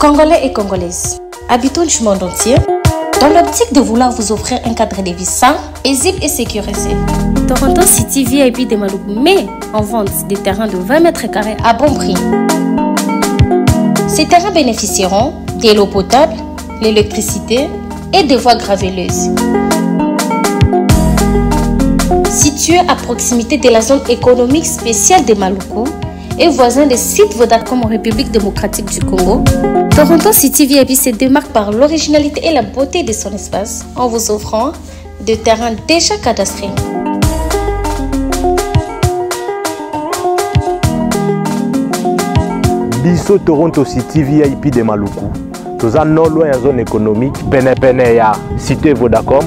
Congolais et Congolaises, habitants du monde entier, dans l'optique de vouloir vous offrir un cadre de vie sain, paisible et sécurisé, Toronto City VIP de Maloubou met en vente des terrains de 20 mètres carrés à bon prix. Ces terrains bénéficieront de l'eau potable, l'électricité et des voies gravelleuses. Situé à proximité de la zone économique spéciale de Maluku et voisin des sites Vodacom en République démocratique du Congo, Toronto City VIP se démarque par l'originalité et la beauté de son espace en vous offrant des terrains déjà cadastrés. Biso Toronto City VIP de Maluku. Toza non loin en zone économique, pene ya cité Vodacom.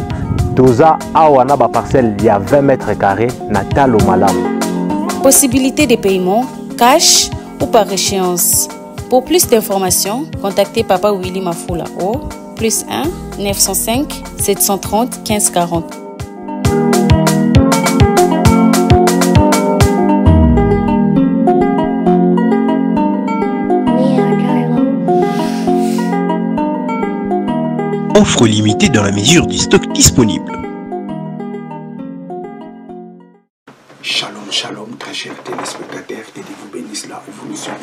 Toza awana ba parcelle il y a 20 mètres carrés na talo malamu. Possibilité de paiement, cash ou par échéance. Pour plus d'informations, contactez Papa Willy Mafoula au +1 905 730 15 40. Offre limitée dans la mesure du stock disponible. Shalom, shalom, très chers téléspectateurs, et Dieu vous bénisse là où vous nous suivez.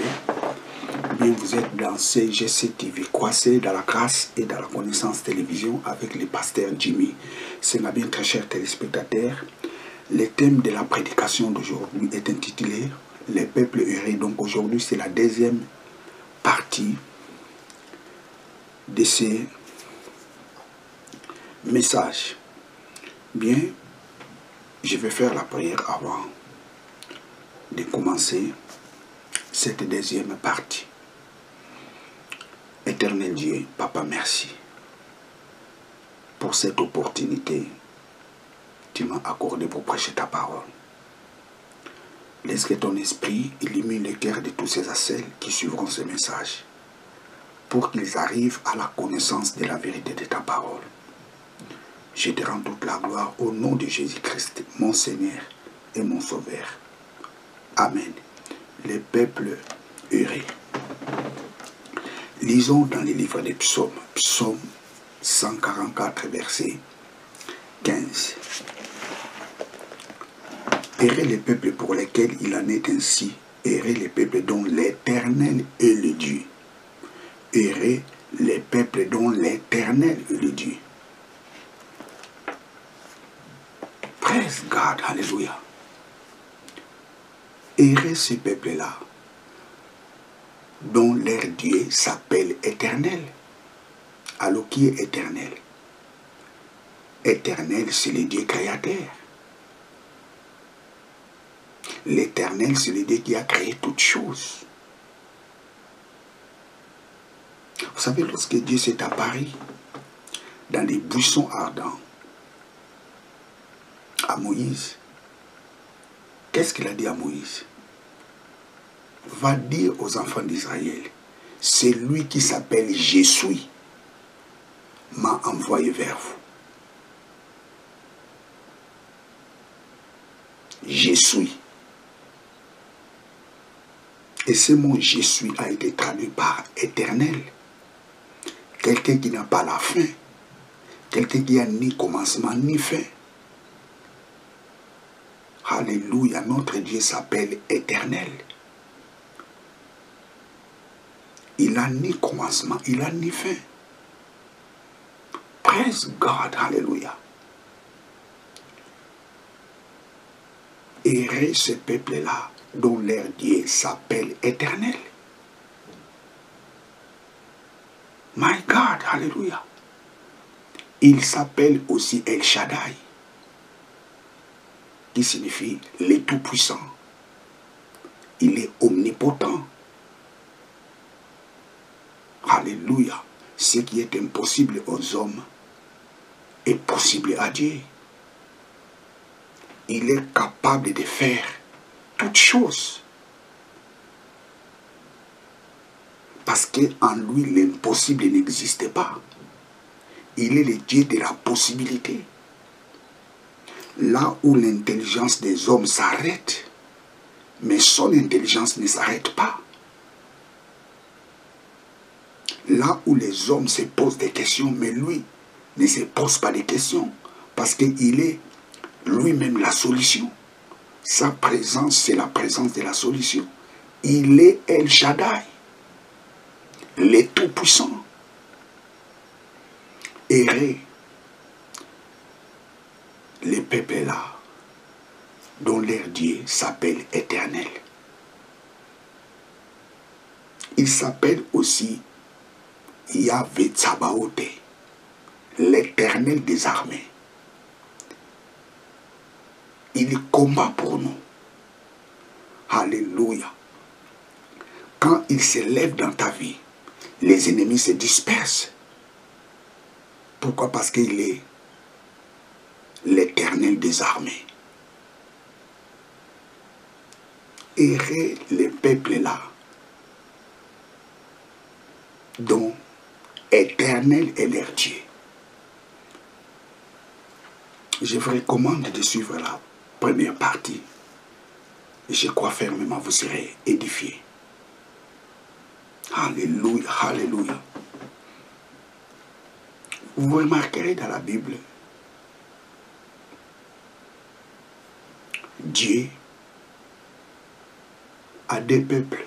Bien, vous êtes dans CGC TV, croisé dans la grâce et dans la connaissance télévision avec le pasteur Jimmy. C'est ma bien, très chers téléspectateurs. Le thème de la prédication d'aujourd'hui est intitulé Les peuples errés. Donc aujourd'hui, c'est la deuxième partie de ces messages. Bien, je vais faire la prière avant de commencer cette deuxième partie. Éternel Dieu, Papa, merci pour cette opportunité que tu m'as accordée pour prêcher ta parole. Laisse que ton esprit illumine le cœur de tous ces celles qui suivront ce message pour qu'ils arrivent à la connaissance de la vérité de ta parole. Je te rends toute la gloire au nom de Jésus-Christ, mon Seigneur et mon Sauveur. Amen. Les peuples errés. Lisons dans les livres des psaumes, psaume 144, verset 15. Errez les peuples pour lesquels il en est ainsi, errez les peuples dont l'Éternel est le Dieu. Errez les peuples dont l'Éternel est le Dieu. Praise God, alléluia. Errez ce peuple-là, dont leur Dieu s'appelle Éternel. Alors qui est Éternel? Éternel, c'est le Dieu créateur. L'Éternel, c'est le Dieu qui a créé toutes choses. Vous savez, lorsque Dieu s'est apparu dans les buissons ardents à Moïse, qu'est-ce qu'il a dit à Moïse? Va dire aux enfants d'Israël, c'est lui qui s'appelle Je suis, m'a envoyé vers vous. Je suis. Et ce mot Je suis a été traduit par éternel. Quelqu'un qui n'a pas la fin. Quelqu'un qui n'a ni commencement ni fin. Alléluia, notre Dieu s'appelle Éternel. Il n'a ni commencement, il n'a ni fin. Praise God, alléluia. Errez ce peuple-là dont leur Dieu s'appelle Éternel. My God, alléluia. Il s'appelle aussi El Shaddai, qui signifie le Tout-Puissant. Il est omnipotent. Alléluia. Ce qui est impossible aux hommes est possible à Dieu. Il est capable de faire toutes choses. Parce qu'en lui, l'impossible n'existe pas. Il est le Dieu de la possibilité. Là où l'intelligence des hommes s'arrête, mais son intelligence ne s'arrête pas. Là où les hommes se posent des questions, mais lui ne se pose pas des questions parce qu'il est lui-même la solution. Sa présence, c'est la présence de la solution. Il est El Shaddai, le Tout-Puissant. Errez les peuples là, dont leur Dieu s'appelle Éternel. Il s'appelle aussi Yahvé Tsabaoth, l'Éternel des armées. Il combat pour nous. Alléluia. Quand il se lève dans ta vie, les ennemis se dispersent. Pourquoi? Parce qu'il est l'Éternel des armées. Errez les peuples là, dont Éternel est leur Dieu. Je vous recommande de suivre la première partie. Et je crois fermement vous serez édifiés. Alléluia, alléluia. Vous remarquerez dans la Bible, Dieu a des peuples.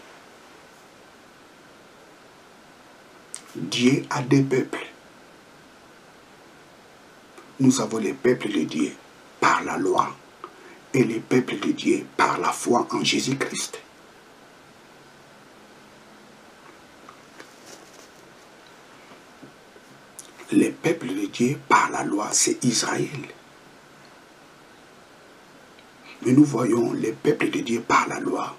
Dieu a des peuples. Nous avons les peuples de Dieu par la loi et les peuples de Dieu par la foi en Jésus-Christ. Les peuples de Dieu par la loi, c'est Israël. Mais nous voyons les peuples de Dieu par la loi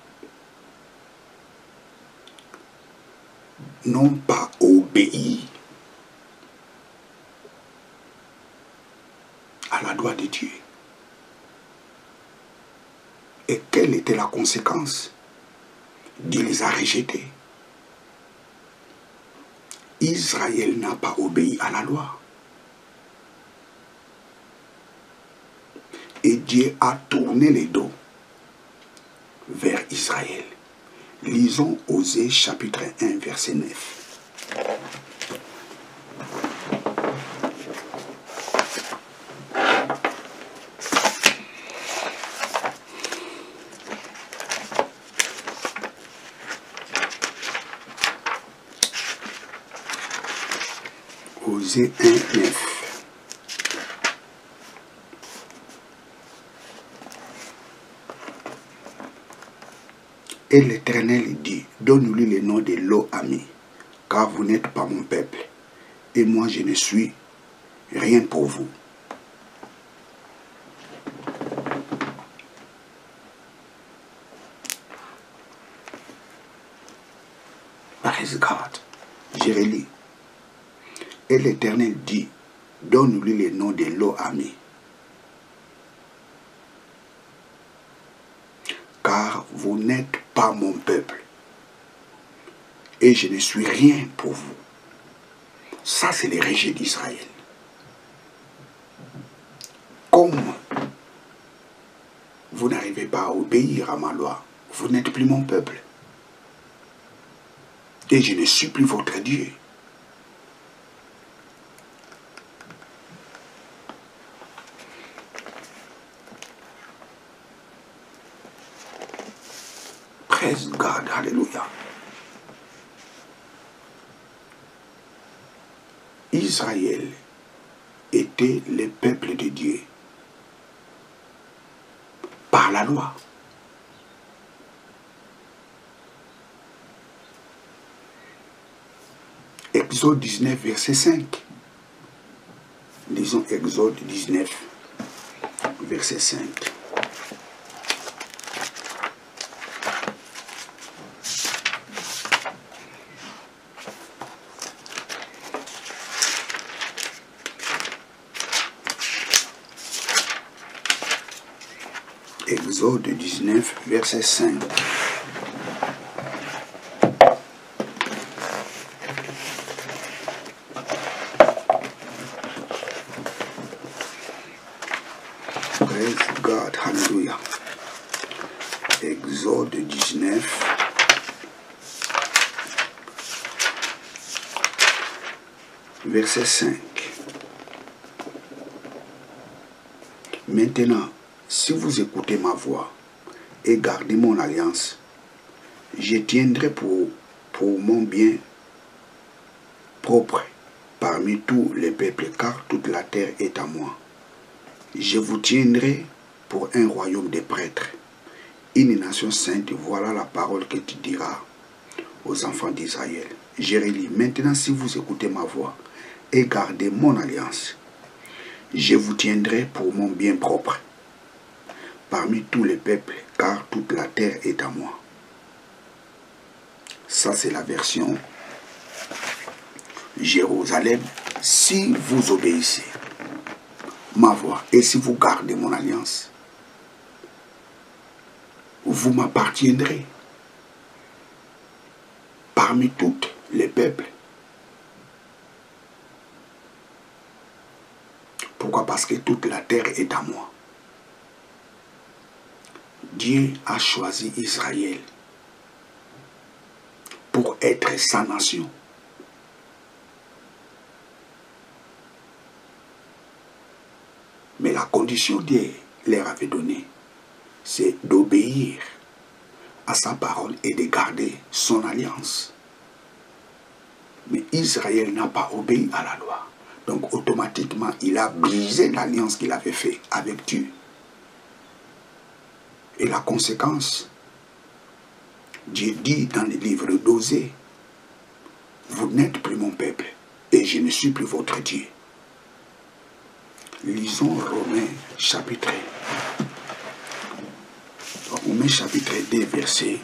n'ont pas obéi à la loi de Dieu. Et quelle était la conséquence? Dieu les a rejetés. Israël n'a pas obéi à la loi. Et Dieu a tourné les dos vers Israël. Lisons Osée chapitre 1 verset 9. Osée 1, 9. Et l'Éternel dit, donne-lui le nom de Lo-Ami, car vous n'êtes pas mon peuple, et moi je ne suis rien pour vous. Praise God. Je relis. Et l'Éternel dit, donne-lui le nom de Lo-Ami, car vous n'êtes pas mon peuple, et je ne suis rien pour vous. Ça, c'est le rejet d'Israël. Comme vous n'arrivez pas à obéir à ma loi, vous n'êtes plus mon peuple, et je ne suis plus votre Dieu. Praise God, alléluia. Israël était le peuple de Dieu par la loi. Exode 19, verset 5. Lisons Exode 19, verset 5. Exode 19, verset 5. Praise God, hallelujah. Exode 19, verset 5. Maintenant, si vous écoutez ma voix et gardez mon alliance, je tiendrai pour mon bien propre parmi tous les peuples, car toute la terre est à moi. Je vous tiendrai pour un royaume de prêtres, une nation sainte. Voilà la parole que tu diras aux enfants d'Israël. Je relis. Maintenant, si vous écoutez ma voix et gardez mon alliance, je vous tiendrai pour mon bien propre parmi tous les peuples, car toute la terre est à moi. Ça, c'est la version Jérusalem. Si vous obéissez ma voix et si vous gardez mon alliance, vous m'appartiendrez parmi tous les peuples. Pourquoi? Parce que toute la terre est à moi. Dieu a choisi Israël pour être sa nation. Mais la condition Dieu leur avait donnée, c'est d'obéir à sa parole et de garder son alliance. Mais Israël n'a pas obéi à la loi. Donc automatiquement, il a brisé l'alliance qu'il avait faite avec Dieu. Et la conséquence, Dieu dit dans le livre d'Osée, vous n'êtes plus mon peuple et je ne suis plus votre Dieu. Lisons Romains chapitre 2, verset.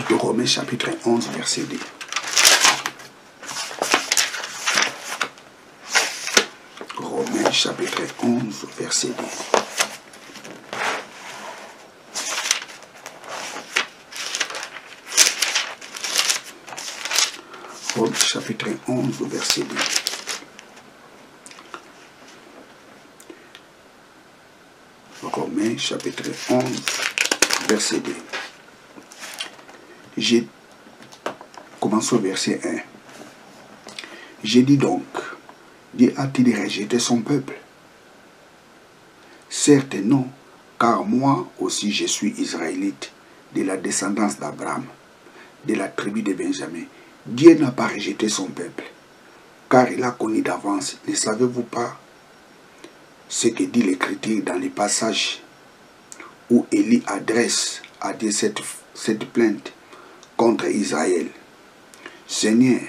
Romains chapitre 11, verset 2. Romains chapitre 11, verset 2. Romains chapitre 11, verset 2. Romains chapitre 11, verset 2. Commençons au verset 1. J'ai dit donc, Dieu a-t-il rejeté son peuple? Certes non, car moi aussi je suis israélite, de la descendance d'Abraham, de la tribu de Benjamin. Dieu n'a pas rejeté son peuple, car il a connu d'avance. Ne savez-vous pas ce que dit l'Écriture dans les passages où Élie adresse à Dieu cette plainte contre Israël? Seigneur,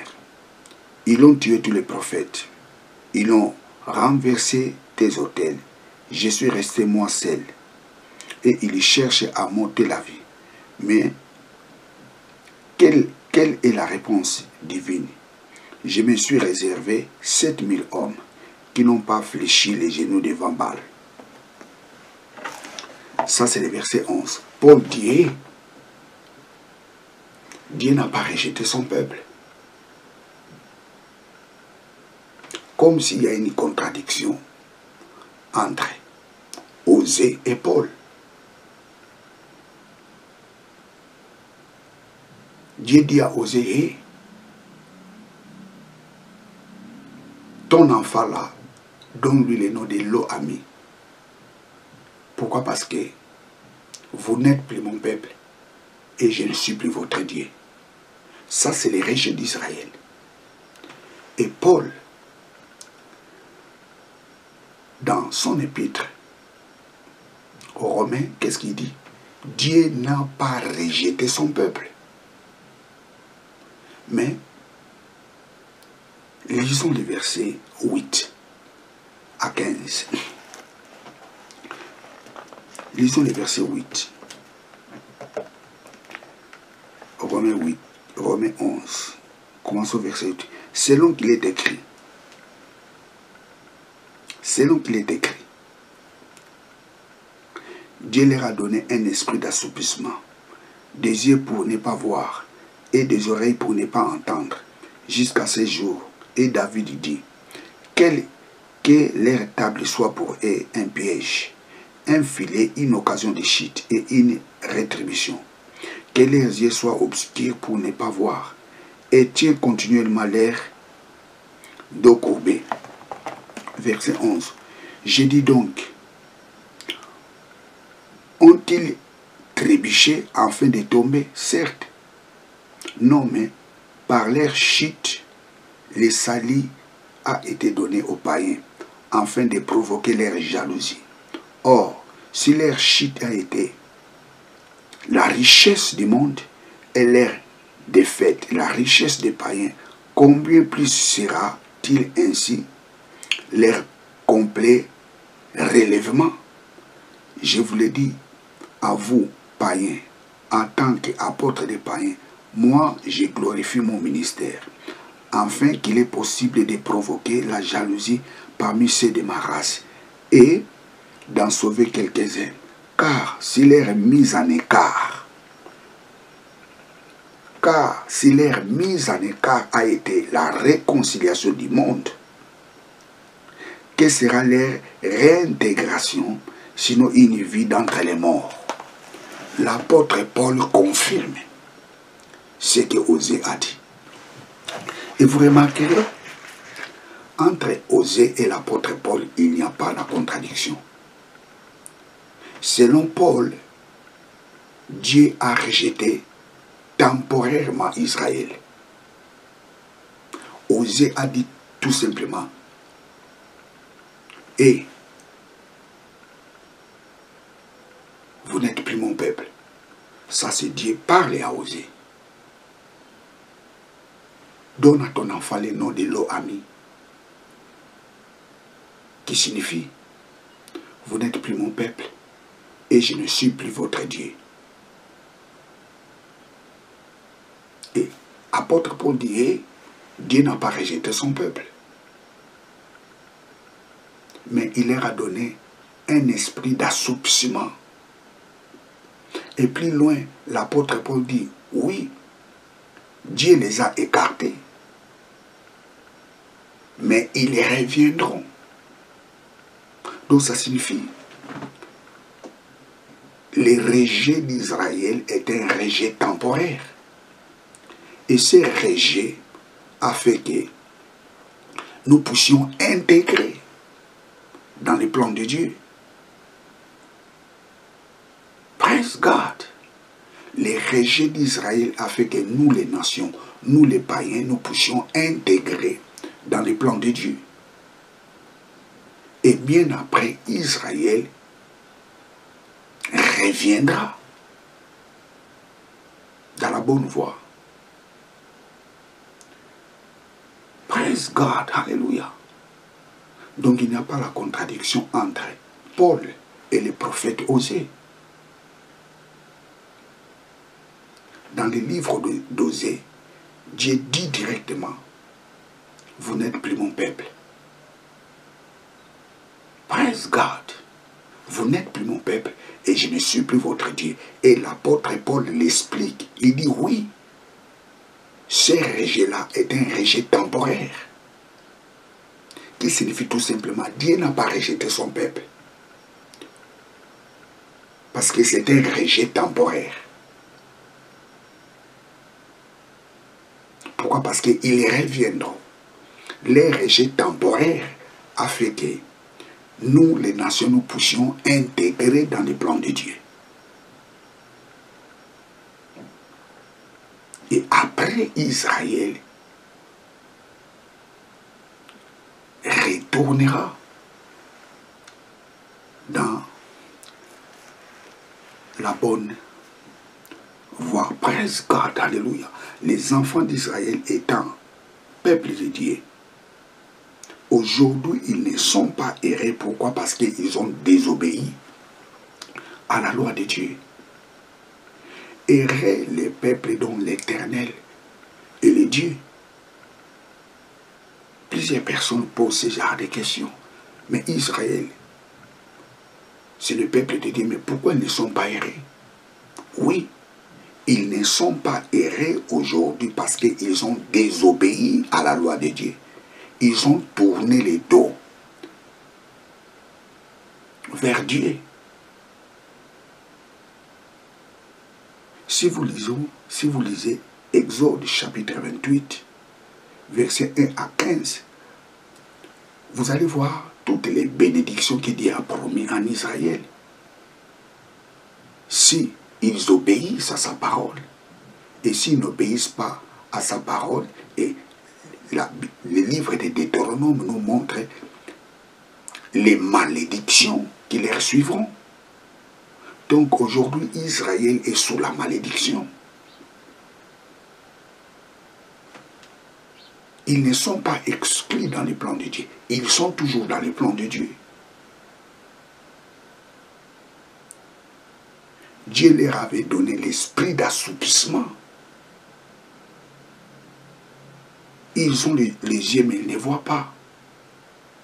ils ont tué tous les prophètes, ils ont renversé tes autels, je suis resté moi seul. Et ils cherchent à m'ôter la vie. Mais quelle est la réponse divine? Je me suis réservé 7000 hommes qui n'ont pas fléchi les genoux devant Baal. Ça, c'est le verset 11. Paul dit, Dieu n'a pas rejeté son peuple. Comme s'il y a une contradiction entre Osée et Paul. Dieu dit à Osée, ton enfant là, donne-lui le nom de Lo-Ami. Pourquoi? Parce que vous n'êtes plus mon peuple et je ne suis plus votre Dieu. Ça, c'est les rejet d'Israël. Et Paul, dans son épître aux Romains, qu'est-ce qu'il dit? Dieu n'a pas rejeté son peuple. Mais, lisons les versets 8 à 15. Lisons les versets 8. Romains 11. Commençons au verset 8. Selon qu'il est écrit. Selon qu'il est écrit. Dieu leur a donné un esprit d'assoupissement, des yeux pour ne pas voir et des oreilles pour ne pas entendre, jusqu'à ce jour. Et David dit, que leur table soit pour eux un piège, un filet, une occasion de chute et une rétribution. Que leurs yeux soient obscurs pour ne pas voir, et tiens continuellement 2 Courbet, verset 11. J'ai dit donc, ont-ils trébuché afin de tomber? Certes. Non, mais par leur chute, le salut a été donné aux païens, afin de provoquer leur jalousie. Or, si leur chute a été la richesse du monde et leur défaite, la richesse des païens, combien plus sera-t-il ainsi leur complet relèvement? Je vous le dis, à vous, païens, en tant qu'apôtre des païens, moi, je glorifie mon ministère, afin qu'il est possible de provoquer la jalousie parmi ceux de ma race et d'en sauver quelques-uns. Car si leur mise en écart, a été la réconciliation du monde, que sera leur réintégration, sinon une vie d'entre les morts? L'apôtre Paul confirme ce que Osée a dit. Et vous remarquerez, entre Osée et l'apôtre Paul, il n'y a pas de contradiction. Selon Paul, Dieu a rejeté temporairement Israël. Osée a dit tout simplement, et vous n'êtes plus mon peuple. Ça, c'est Dieu parle à Osée. Donne à ton enfant le nom de Lo-Ami, qui signifie, vous n'êtes plus mon peuple, et je ne suis plus votre Dieu. Et apôtre Paul dit, Dieu n'a pas rejeté son peuple, mais il leur a donné un esprit d'assoupissement. Et plus loin, l'apôtre Paul dit, oui, Dieu les a écartés, mais ils reviendront. Donc ça signifie, le rejet d'Israël est un rejet temporaire. Et ce rejet a fait que nous puissions intégrer dans les plans de Dieu. Praise God. Le rejet d'Israël a fait que nous, les nations, nous, les païens, nous puissions intégrer dans les plans de Dieu. Et bien après, Israël reviendra dans la bonne voie. Praise God, alléluia. Donc il n'y a pas la contradiction entre Paul et le prophète Osée. Dans le livre d'Osée, Dieu dit directement, vous n'êtes plus mon peuple. Praise God. Vous n'êtes plus mon peuple et je ne suis plus votre Dieu. Et l'apôtre Paul l'explique. Il dit oui, ce rejet-là est un rejet temporaire. Qui signifie tout simplement, Dieu n'a pas rejeté son peuple. Parce que c'est un rejet temporaire. Pourquoi? Parce qu'ils reviendront. Les rejets temporaires a fait que nous, les nations, nous puissions intégrer dans les plans de Dieu. Et après Israël retournera dans la bonne voie. Praise God, alléluia. Les enfants d'Israël étant peuple de Dieu, aujourd'hui, ils ne sont pas errés. Pourquoi? Parce qu'ils ont désobéi à la loi de Dieu. Errer les peuples dont l'Éternel est le Dieu. Plusieurs personnes posent ce genre de questions. Mais Israël, c'est le peuple de Dieu. Mais pourquoi ils ne sont pas errés? Oui, ils ne sont pas errés aujourd'hui parce qu'ils ont désobéi à la loi de Dieu. Ils ont tourné les dos vers Dieu. Si vous lisez Exode chapitre 28, versets 1 à 15, vous allez voir toutes les bénédictions que Dieu a promis en Israël. Si ils obéissent à sa parole, et s'ils n'obéissent pas à sa parole, et le livre de Deutéronome nous montre les malédictions qui les suivront. Donc aujourd'hui, Israël est sous la malédiction. Ils ne sont pas exclus dans les plans de Dieu. Ils sont toujours dans les plans de Dieu. Dieu leur avait donné l'esprit d'assoupissement. Ils ont les yeux, mais ils ne voient pas.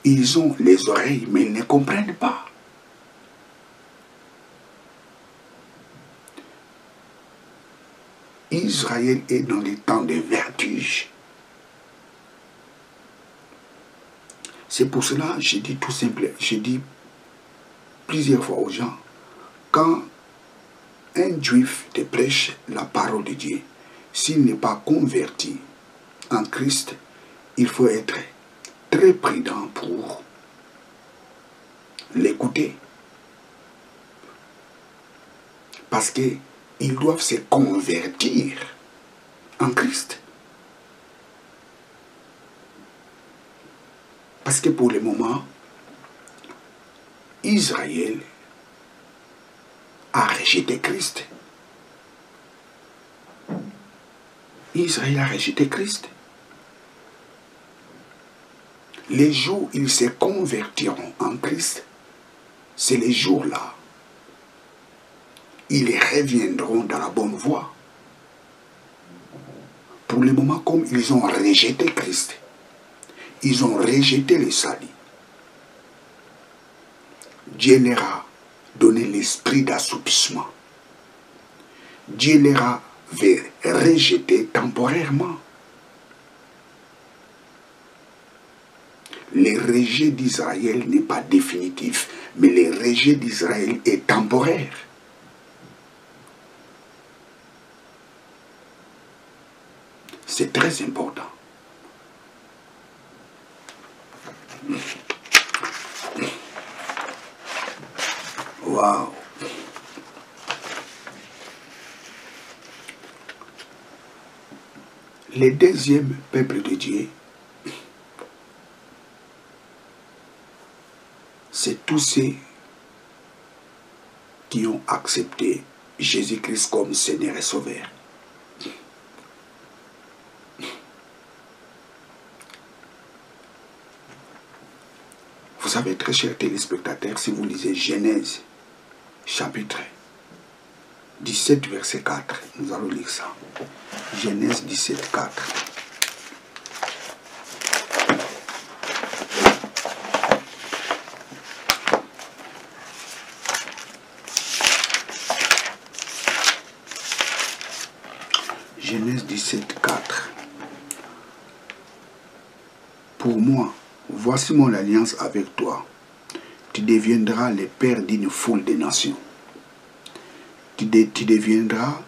Ils ont les oreilles, mais ils ne comprennent pas. Israël est dans les temps de vertige. C'est pour cela que je dis tout simplement, je dis plusieurs fois aux gens, quand un juif te prêche la parole de Dieu, s'il n'est pas converti en Christ, il faut être très prudent pour l'écouter. Parce qu'ils doivent se convertir en Christ. Parce que pour le moment, Israël a rejeté Christ. Israël a rejeté Christ. Les jours où ils se convertiront en Christ, c'est les jours-là. Ils reviendront dans la bonne voie. Pour le moment, comme ils ont rejeté Christ, ils ont rejeté le salut. Dieu leur a donné l'esprit d'assoupissement. Dieu leur a rejeté temporairement. Le rejet d'Israël n'est pas définitif, mais le rejet d'Israël est temporaire. C'est très important. Waouh! Le deuxième peuple de Dieu, c'est tous ceux qui ont accepté Jésus-Christ comme Seigneur et Sauveur. Vous savez, très chers téléspectateurs, si vous lisez Genèse, chapitre 17, verset 4, nous allons lire ça. Genèse 17, 4. Genèse 17, 4. Pour moi, voici mon alliance avec toi. Tu deviendras le père d'une foule de nations. Tu deviendras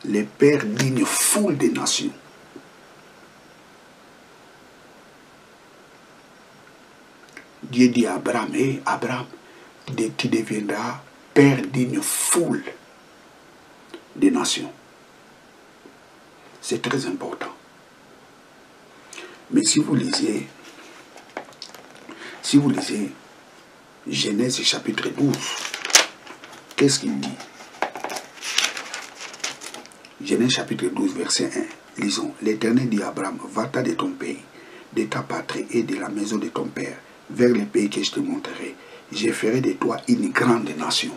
le père d'une foule de nations. Dieu dit à Abraham, hey, Abraham, tu deviendras père d'une foule de nations. C'est très important. Mais si vous lisez Genèse chapitre 12, qu'est-ce qu'il dit? Genèse chapitre 12, verset 1. Lisons. L'Éternel dit à Abraham, va-t'en de ton pays, de ta patrie et de la maison de ton père, vers le pays que je te montrerai. Je ferai de toi une grande nation.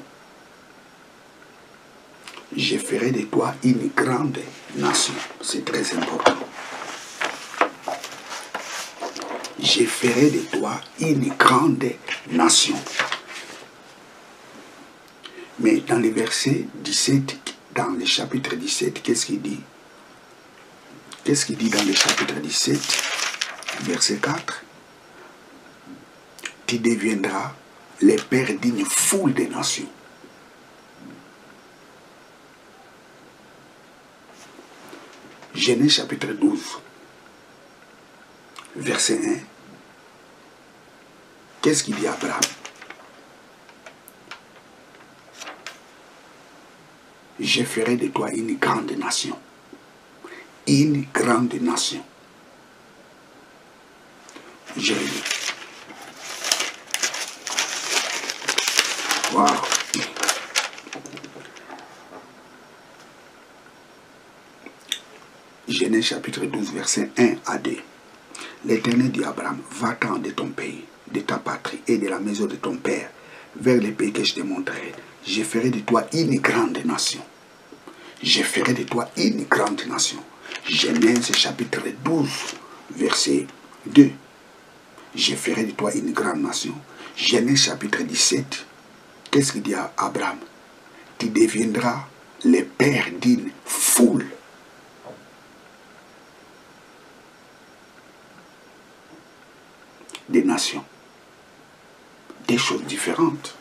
Je ferai de toi une grande nation. C'est très important. Je ferai de toi une grande nation. Mais dans le verset 17, dans le chapitre 17, qu'est-ce qu'il dit? Qu'est-ce qu'il dit dans le chapitre 17, verset 4? Tu deviendras le père d'une foule de nations. Genèse chapitre 12, verset 1. Qu'est-ce qu'il dit à Abraham? Je ferai de toi une grande nation. Une grande nation. Jérémie. Wow. Genèse chapitre 12, verset 1 à 2. L'Éternel dit à Abraham, va-t'en de ton pays, de ta patrie et de la maison de ton père, vers le pays que je te montrerai. Je ferai de toi une grande nation. Je ferai de toi une grande nation. Genèse chapitre 12, verset 2. Je ferai de toi une grande nation. Genèse chapitre 17. Qu'est-ce qu'il dit à Abraham? Tu deviendras le père d'une foule. Des nations. Des choses différentes.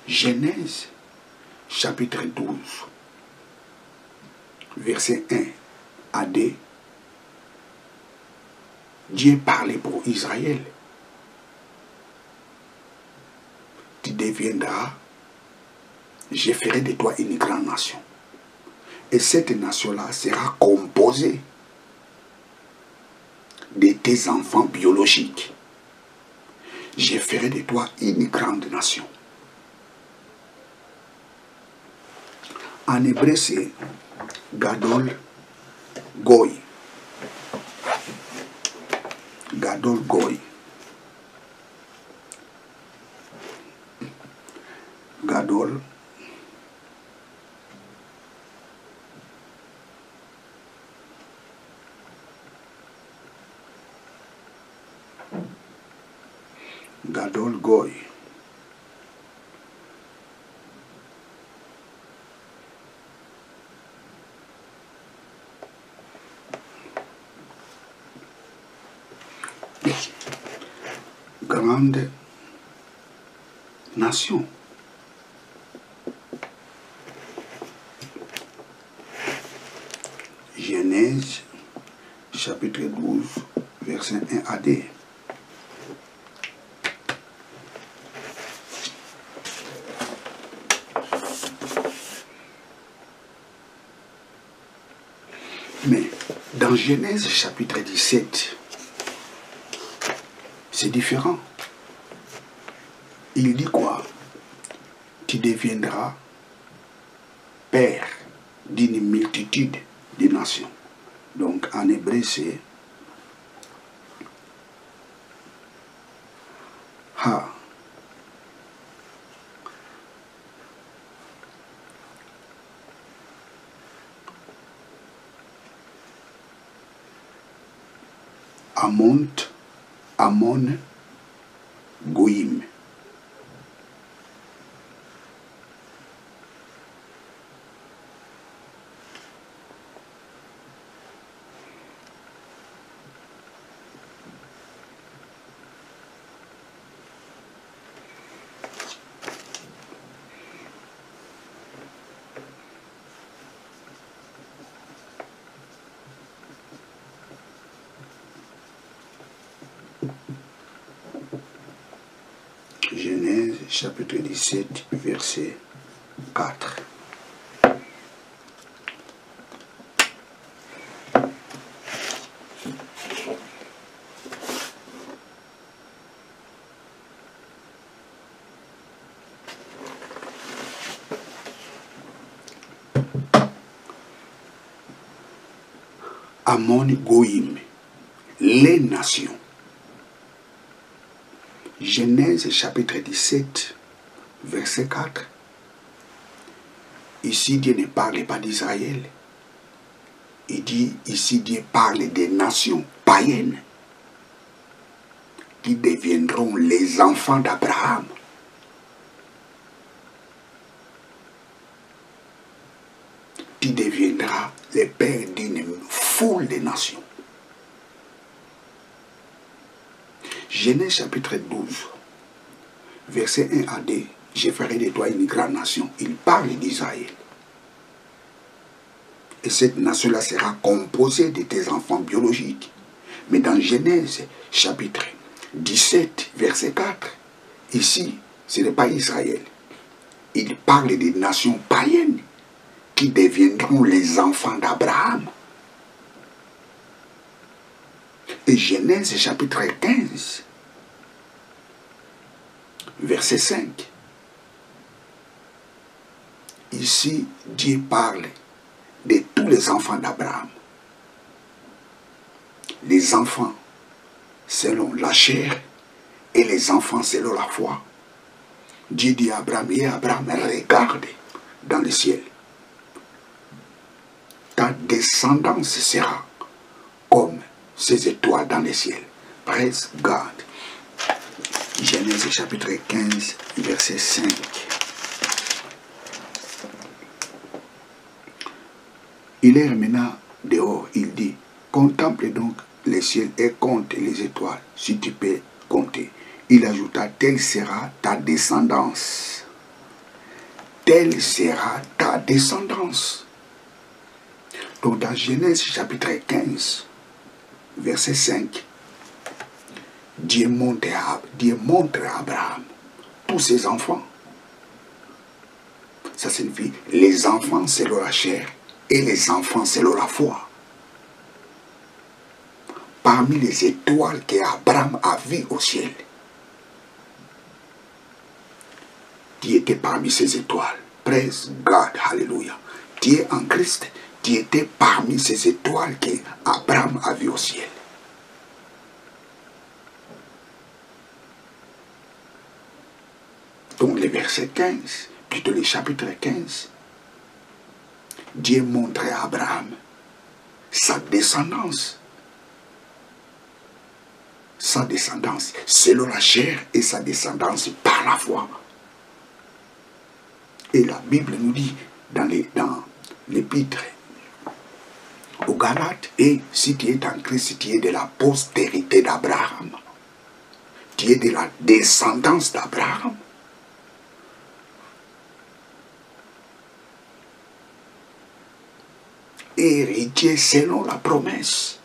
Genèse chapitre 12, verset 1 à 2. Dieu parlait pour Israël. Tu deviendras, je ferai de toi une grande nation. Et cette nation-là sera composée de tes enfants biologiques. Je ferai de toi une grande nation. En hébreu, c'est Gadol Goy. Gadol Goy. Gadol Goy. Grande nation. Genèse chapitre 12, verset 1 à 2. Mais dans Genèse chapitre 17, c'est différent. Il dit quoi? Tu deviendras père d'une multitude de nations. Donc en hébreu c'est Ha. Amon, Goïm. Genèse chapitre 17, verset 4. Amon Goïm, les nations. Genèse chapitre 17, verset 4. Ici, Dieu ne parle pas d'Israël. Il dit, ici, Dieu parle des nations païennes qui deviendront les enfants d'Abraham. Tu deviendras le père d'une foule de nations. Genèse chapitre 12, verset 1 à 2, je ferai de toi une grande nation. Il parle d'Israël. Et cette nation-là sera composée de tes enfants biologiques. Mais dans Genèse chapitre 17, verset 4. Ici, ce n'est pas Israël. Il parle des nations païennes qui deviendront les enfants d'Abraham. Et Genèse chapitre 15, verset 5. Ici, Dieu parle de tous les enfants d'Abraham. Les enfants selon la chair et les enfants selon la foi. Dieu dit à Abraham, et Abraham, regarde dans le ciel. Ta descendance sera comme ces étoiles dans le ciel. Praise God. Genèse chapitre 15, verset 5. Il est maintenant dehors, il dit, contemple donc les ciels et compte les étoiles, si tu peux compter. Il ajouta, telle sera ta descendance. Telle sera ta descendance. Donc dans Genèse chapitre 15, verset 5, Dieu montre à Abraham tous ses enfants. Ça signifie les enfants selon la chair et les enfants selon la foi. Parmi les étoiles qu'Abraham a vues au ciel, tu étais parmi ces étoiles. Praise God, hallelujah. Tu es en Christ, tu étais parmi ces étoiles qu'Abraham a vues au ciel. Donc le verset 15, plutôt le chapitre 15, Dieu montre à Abraham sa descendance. Sa descendance selon la chair et sa descendance par la foi. Et la Bible nous dit dans l'épître aux Galates, et si tu es en Christ, tu es de la postérité d'Abraham. Tu es de la descendance d'Abraham. Héritier selon la promesse.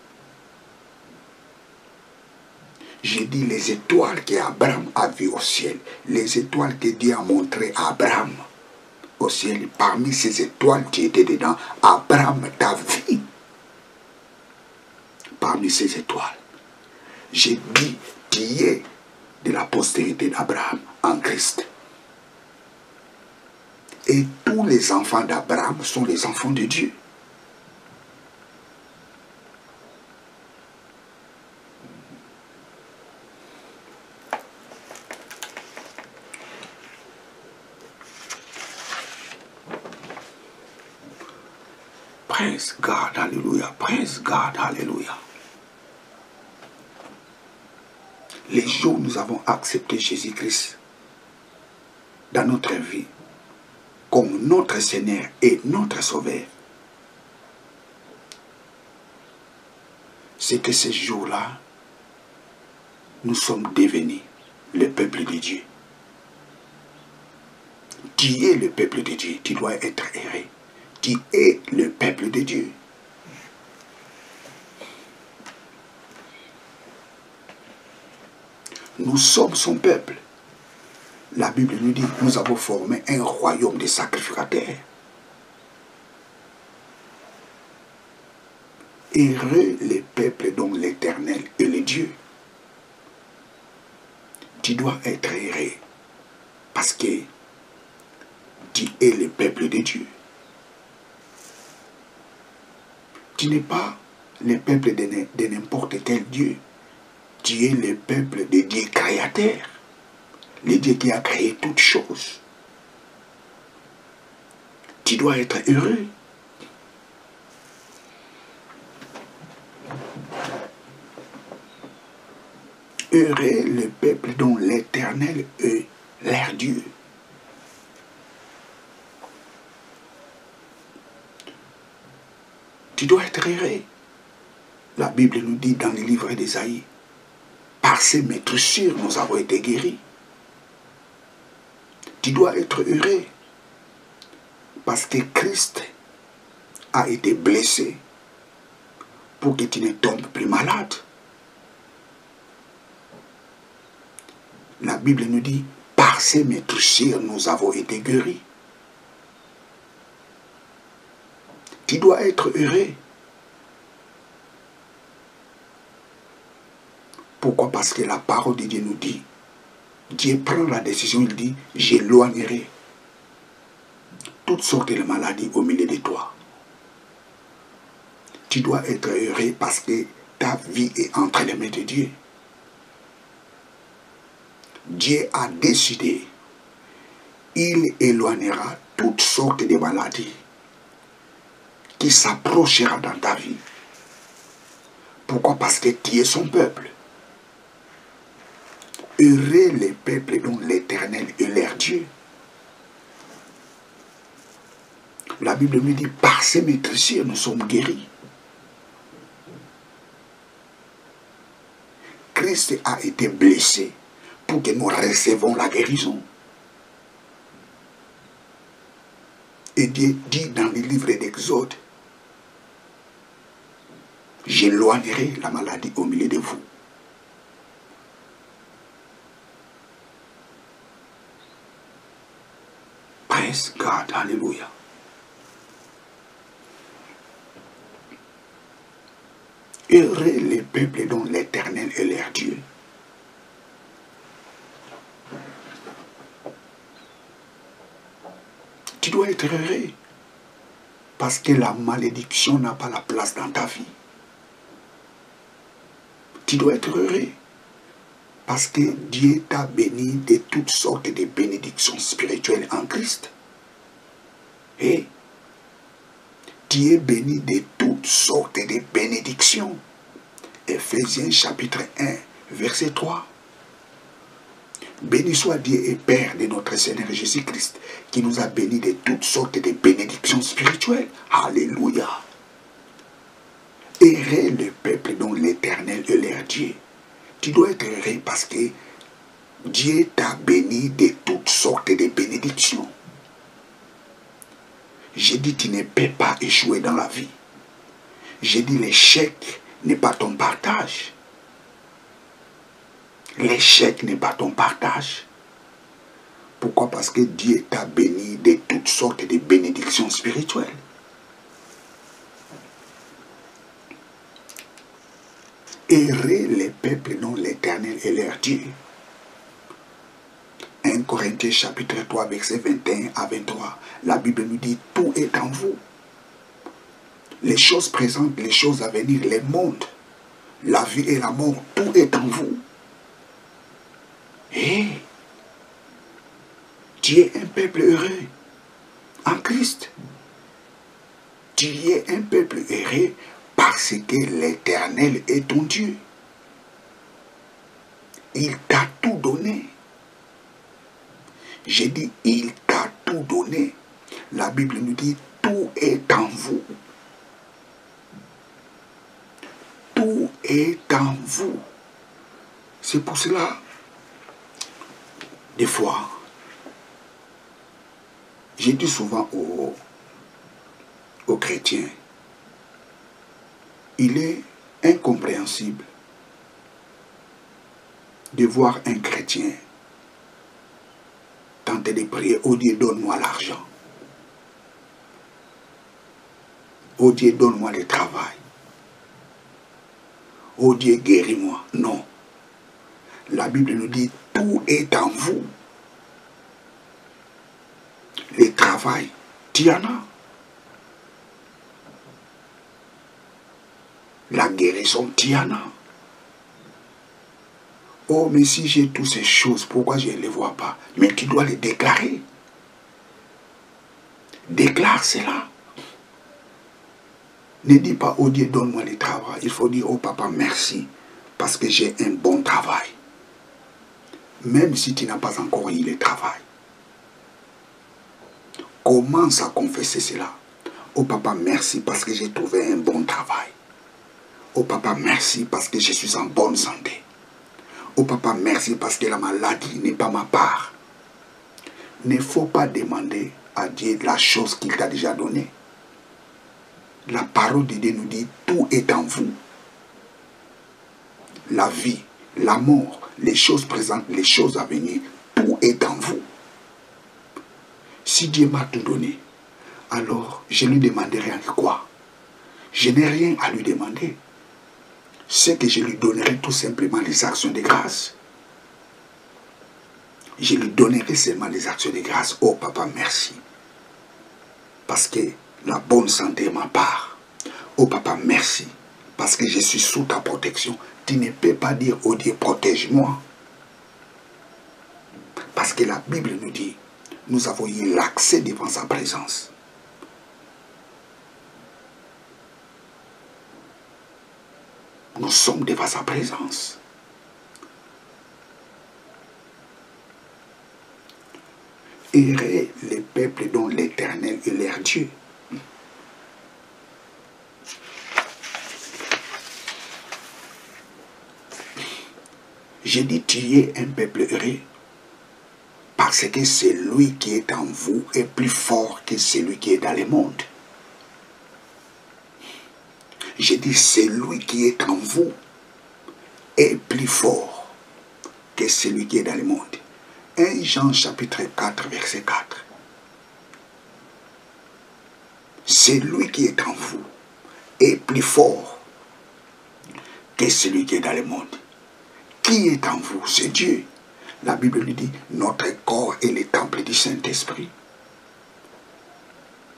J'ai dit les étoiles qu'Abraham a vues au ciel, les étoiles que Dieu a montrées à Abraham au ciel, parmi ces étoiles qui étaient dedans, Abraham t'a vu. Parmi ces étoiles, j'ai dit tu es de la postérité d'Abraham en Christ. Et tous les enfants d'Abraham sont les enfants de Dieu. Praise God, hallelujah. Praise God, hallelujah. Les jours où nous avons accepté Jésus-Christ dans notre vie comme notre Seigneur et notre Sauveur, c'est que ces jours-là, nous sommes devenus le peuple de Dieu. Tu es le peuple de Dieu, tu dois être heureux. Tu es le peuple de Dieu. Nous sommes son peuple. La Bible nous dit que nous avons formé un royaume de sacrificateurs. Heureux les peuples dont l'Éternel est le Dieu. Tu dois être heureux parce que tu es le peuple de Dieu. Tu n'es pas le peuple de n'importe quel Dieu. Tu es le peuple de Dieu créateur. Le Dieu qui a créé toutes choses. Tu dois être heureux. Heureux le peuple dont l'Éternel est leur Dieu. Tu dois être heureux. La Bible nous dit dans le livre d'Ésaïe, par ces maîtressures, nous avons été guéris. Tu dois être heureux parce que Christ a été blessé pour que tu ne tombes plus malade. La Bible nous dit, par ses meurtrissures, nous avons été guéris. Tu dois être heureux. Pourquoi? Parce que la parole de Dieu nous dit, Dieu prend la décision, il dit, j'éloignerai toutes sortes de maladies au milieu de toi. Tu dois être heureux parce que ta vie est entre les mains de Dieu. Dieu a décidé, il éloignera toutes sortes de maladies qui s'approchera dans ta vie. Pourquoi? Parce que tu es son peuple. Heureux les peuples dont l'Éternel est leur Dieu. La Bible nous dit, par ses meurtrissures, nous sommes guéris. Christ a été blessé pour que nous recevions la guérison. Et Dieu dit dans le livre d'Exode, j'éloignerai la maladie au milieu de vous. Praise God, alléluia. Heureux les peuples dont l'Éternel est leur Dieu. Tu dois être heureux parce que la malédiction n'a pas la place dans ta vie. Tu dois être heureux parce que Dieu t'a béni de toutes sortes de bénédictions spirituelles en Christ. Et tu es béni de toutes sortes de bénédictions. Ephésiens chapitre 1, verset 3. Béni soit Dieu et Père de notre Seigneur Jésus-Christ, qui nous a bénis de toutes sortes de bénédictions spirituelles. Alléluia. Heureux le peuple dont l'Éternel est leur Dieu. Tu dois être heureux parce que Dieu t'a béni de toutes sortes de bénédictions. J'ai dit, tu ne peux pas échouer dans la vie. J'ai dit, l'échec n'est pas ton partage. L'échec n'est pas ton partage. Pourquoi? Parce que Dieu t'a béni de toutes sortes de bénédictions spirituelles. Heureux les peuples dont l'Éternel est leur Dieu. 1 Corinthiens chapitre 3, verset 21 à 23. La Bible nous dit, tout est en vous. Les choses présentes, les choses à venir, les mondes, la vie et la mort, tout est en vous. Et tu es un peuple heureux en Christ. Tu es un peuple heureux parce que l'Éternel est ton Dieu. Il t'a tout donné. J'ai dit, il t'a tout donné. La Bible nous dit, tout est en vous. Tout est en vous. C'est pour cela, des fois, j'ai dit souvent aux chrétiens, il est incompréhensible de voir un chrétien tenter de prier, oh Dieu, donne-moi l'argent. Oh Dieu, donne-moi le travail. Oh Dieu, guéris-moi. Non. La Bible nous dit, tout est en vous. Le travail, tu en as. La guérison, tu en as. Oh, mais si j'ai toutes ces choses, pourquoi je ne les vois pas? Mais tu dois les déclarer. Déclare cela. Ne dis pas, oh Dieu, donne-moi le travail. Il faut dire, oh papa, merci, parce que j'ai un bon travail. Même si tu n'as pas encore eu le travail. Commence à confesser cela. Oh papa, merci, parce que j'ai trouvé un bon travail. Oh papa, merci, parce que je suis en bonne santé. Oh papa, merci, parce que la maladie n'est pas ma part. Il ne faut pas demander à Dieu la chose qu'il t'a déjà donnée. La parole de Dieu nous dit, tout est en vous. La vie, la mort, les choses présentes, les choses à venir, tout est en vous. Si Dieu m'a tout donné, alors je lui demanderai quoi? Je n'ai rien à lui demander. C'est que je lui donnerai tout simplement les actions de grâce. Je lui donnerai seulement les actions de grâce. Oh papa, merci. Parce que la bonne santé m'empare. Oh papa, merci. Parce que je suis sous ta protection. Tu ne peux pas dire, oh Dieu, protège-moi. Parce que la Bible nous dit, nous avons eu l'accès devant sa présence. Nous sommes devant sa présence. Errez les peuples dont l'Éternel est leur Dieu. J'ai dit, tu es un peuple heureux, parce que celui qui est en vous est plus fort que celui qui est dans le monde. J'ai dit, celui qui est en vous est plus fort que celui qui est dans le monde. 1 Jean chapitre 4, verset 4. Celui qui est en vous est plus fort que celui qui est dans le monde. Qui est en vous? C'est Dieu. La Bible lui dit, notre corps est le temple du Saint-Esprit.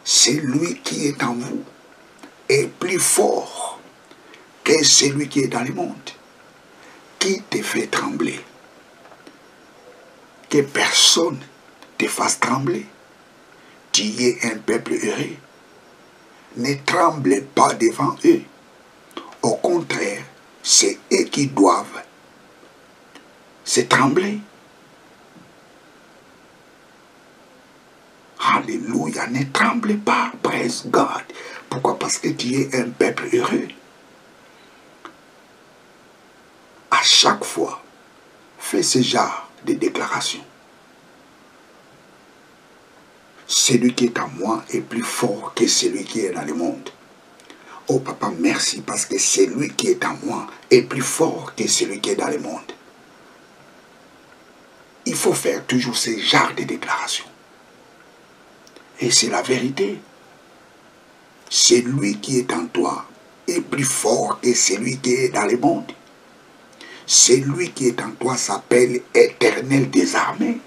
Celui qui est en vous est plus fort que celui qui est dans le monde. Qui te fait trembler? Que personne te fasse trembler. Tu es un peuple heureux. Ne tremble pas devant eux. Au contraire, c'est eux qui doivent se trembler. Alléluia, ne tremble pas, praise God. Pourquoi? Parce que tu es un peuple heureux. À chaque fois, fais ce genre de déclaration. Celui qui est en moi est plus fort que celui qui est dans le monde. Oh papa, merci parce que celui qui est en moi est plus fort que celui qui est dans le monde. Il faut faire toujours ce genre de déclaration. Et c'est la vérité. Celui qui est en toi est plus fort que celui qui est dans le monde. Celui qui est en toi s'appelle Éternel des armées.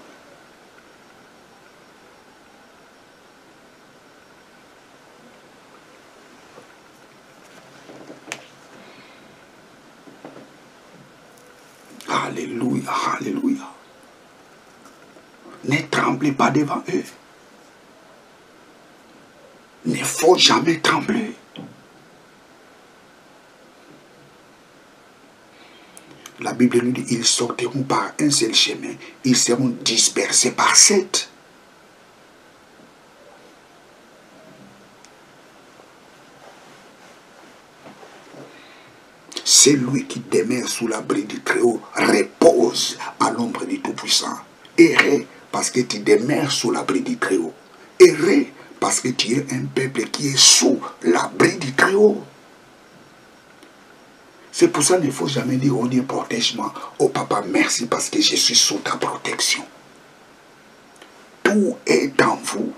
Alléluia, alléluia. Ne tremblez pas devant eux. Ne faut jamais trembler. La Bible nous dit, ils sortiront par un seul chemin, ils seront dispersés par 7. Celui qui demeure sous l'abri du Très-Haut repose à l'ombre du Tout-Puissant. Errez parce que tu demeures sous l'abri du Très-Haut. Errez parce que tu es un peuple qui est sous l'abri du Très-Haut. C'est pour ça qu'il ne faut jamais dire, oh Dieu, protège-moi. Oh papa, merci parce que je suis sous ta protection. Tout est en vous.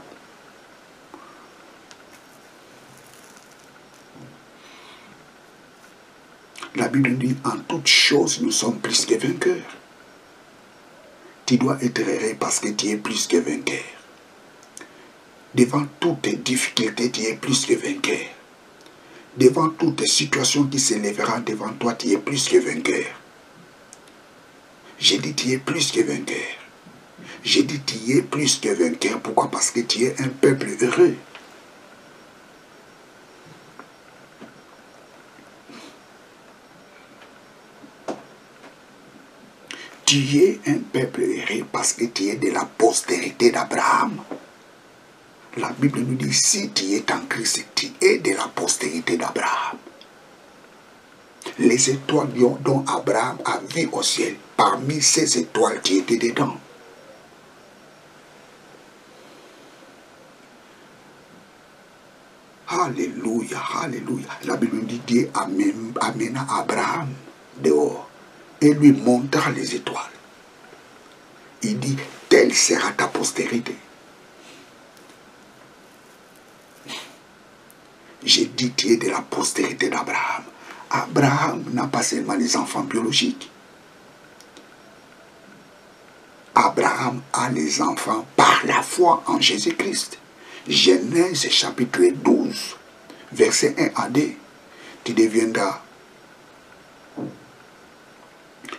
La Bible dit, en toutes choses, nous sommes plus que vainqueurs. Tu dois être heureux parce que tu es plus que vainqueur. Devant toutes tes difficultés, tu es plus que vainqueur. Devant toutes les situations qui se lèveront devant toi, tu es plus que vainqueur. J'ai dit, tu es plus que vainqueur. J'ai dit, tu es plus que vainqueur. Pourquoi? Parce que tu es un peuple heureux. Tu es un peuple heureux parce que tu es de la postérité d'Abraham. La Bible nous dit, si tu es en Christ, tu es de la postérité d'Abraham. Les étoiles dont Abraham a vu au ciel, parmi ces étoiles, tu étais dedans. Alléluia, alléluia. La Bible nous dit, Dieu amena Abraham dehors. et lui montra les étoiles. Il dit, telle sera ta postérité. J'ai dit, tu es de la postérité d'Abraham. Abraham n'a pas seulement les enfants biologiques. Abraham a les enfants par la foi en Jésus-Christ. Genèse chapitre 12, verset 1 à 2. Tu deviendras,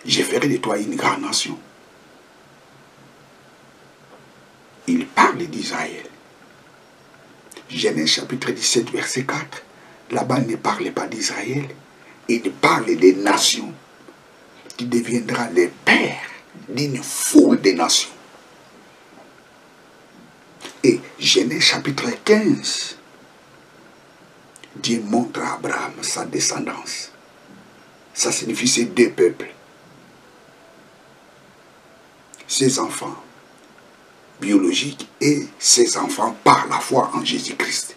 je ferai de toi une grande nation. Il parle d'Israël. Genèse chapitre 17, verset 4. Là-bas, il ne parle pas d'Israël. Il parle des nations. Tu deviendras le père d'une foule de nations. Et Genèse chapitre 15, Dieu montre à Abraham sa descendance. Ça signifie ces deux peuples. Ses enfants biologiques et ses enfants par la foi en Jésus-Christ.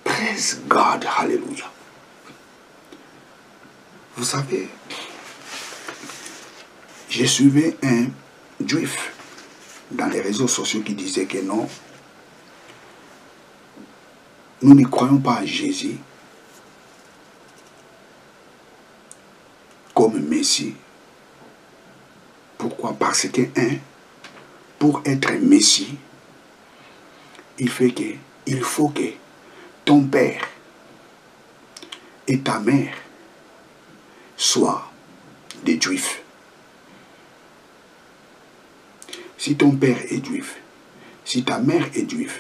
Praise God, hallelujah. Vous savez, j'ai suivi un juif dans les réseaux sociaux qui disait que non, nous ne croyons pas à Jésus comme Messie. Pourquoi? Parce que, pour être Messie, il faut que ton père et ta mère soient des juifs. Si ton père est juif, si ta mère est juive,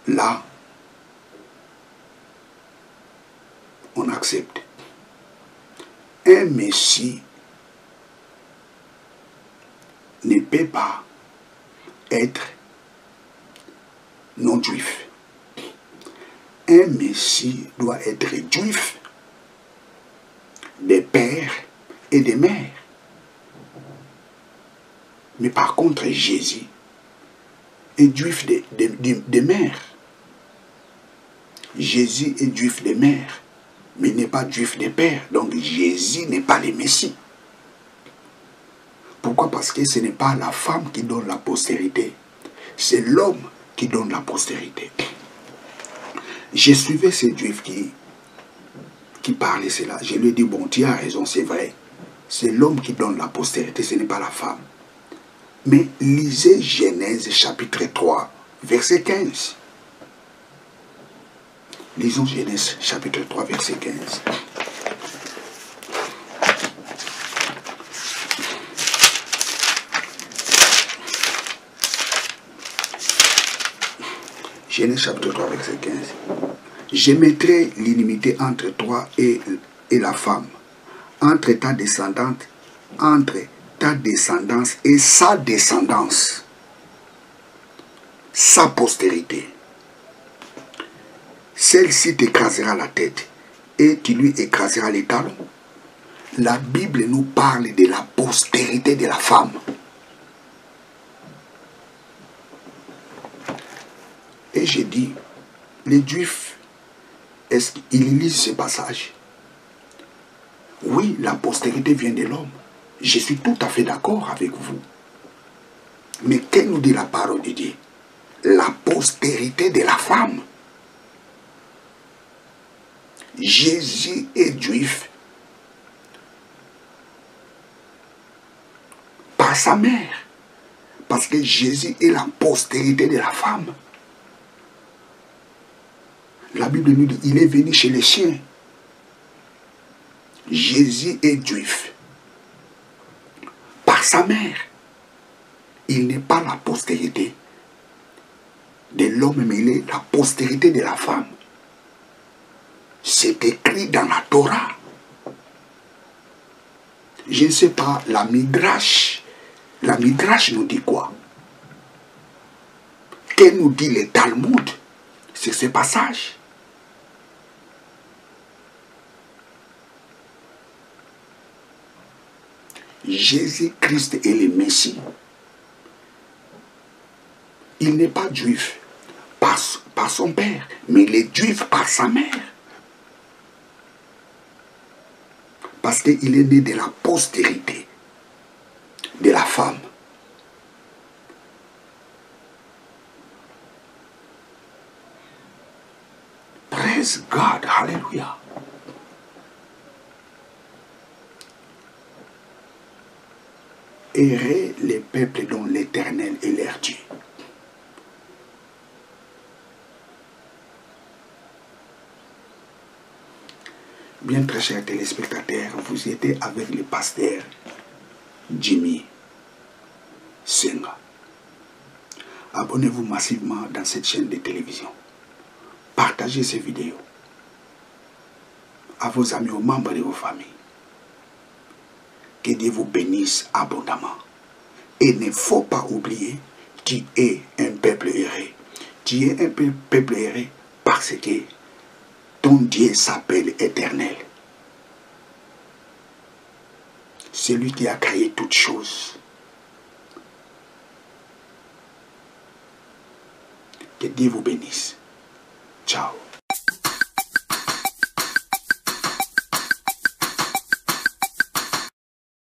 là, on accepte. Un Messie ne peut pas être non juif. Un Messie doit être juif des pères et des mères. Mais par contre, Jésus est juif des mères. Jésus est juif des mères, mais il n'est pas juif des pères. Donc Jésus n'est pas le Messie. Pourquoi? Parce que ce n'est pas la femme qui donne la postérité, c'est l'homme qui donne la postérité. J'ai suivi ces juifs qui parlaient cela. Je lui ai dit, bon, tu as raison, c'est vrai. C'est l'homme qui donne la postérité, ce n'est pas la femme. Mais lisez Genèse chapitre 3, verset 15. Lisons Genèse chapitre 3, verset 15. Genèse chapitre 3, verset 15. Je mettrai l'inimité entre toi et la femme, entre ta descendante, entre ta descendance et sa descendance, sa postérité. Celle-ci t'écrasera la tête et tu lui écraseras les talons. La Bible nous parle de la postérité de la femme. Et j'ai dit, les Juifs, est-ce qu'ils lisent ce passage? Oui, la postérité vient de l'homme. Je suis tout à fait d'accord avec vous. Mais que nous dit la parole de Dieu? La postérité de la femme. Jésus est juif par sa mère. Parce que Jésus est la postérité de la femme. La Bible nous dit, il est venu chez les siens. Jésus est juif par sa mère. Il n'est pas la postérité de l'homme, mais il est la postérité de la femme. C'est écrit dans la Torah. Je ne sais pas, la Midrash nous dit quoi? Que nous dit le Talmud sur ce passage? Jésus-Christ est le Messie. Il n'est pas juif par son père, mais il est juif par sa mère. Parce qu'il est né de la postérité de la femme. Praise God, hallelujah. Errez les peuples dont l'Éternel est leur Dieu. Bien très chers téléspectateurs, vous étiez avec le pasteur Jimmy Senga. Abonnez-vous massivement dans cette chaîne de télévision. Partagez ces vidéos à vos amis, aux membres de vos familles. Que Dieu vous bénisse abondamment. Et il ne faut pas oublier, tu es un peuple erré. Tu es un peuple erré parce que ton Dieu s'appelle Éternel. Celui qui a créé toutes choses. Que Dieu vous bénisse. Ciao.